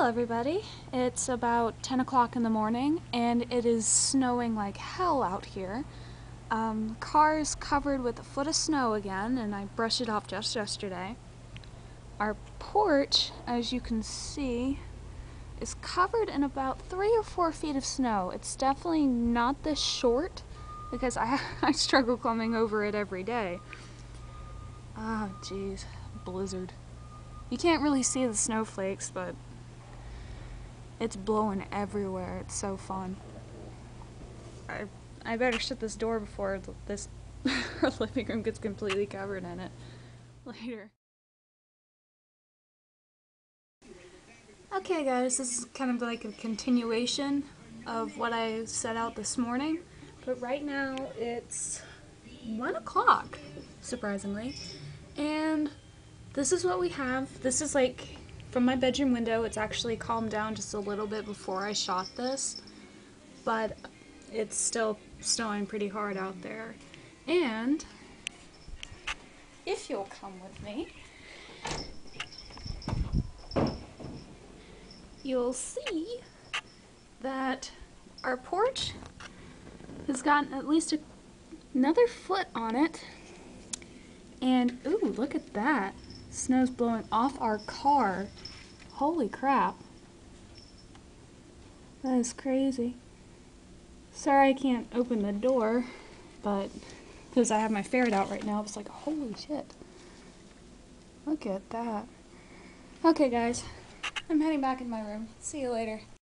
Hello everybody, it's about 10 o'clock in the morning and it is snowing like hell out here. Car is covered with a foot of snow again and I brushed it off just yesterday. Our porch, as you can see, is covered in about 3 or 4 feet of snow. It's definitely not this short because I struggle climbing over it every day. Ah, jeez, blizzard. You can't really see the snowflakes, but it's blowing everywhere. It's so fun. I better shut this door before this our living room gets completely covered in it later. Okay guys, this is kind of like a continuation of what I set out this morning, but right now it's 1 o'clock, surprisingly, and this is what we have. This is like from my bedroom window. It's actually calmed down just a little bit before I shot this, but it's still snowing pretty hard out there. And if you'll come with me, you'll see that our porch has gotten at least another foot on it. And ooh, look at that. Snow's blowing off our car. Holy crap. That is crazy. Sorry I can't open the door, but because I have my ferret out right now, it's like, holy shit. Look at that. Okay guys, I'm heading back in my room. See you later.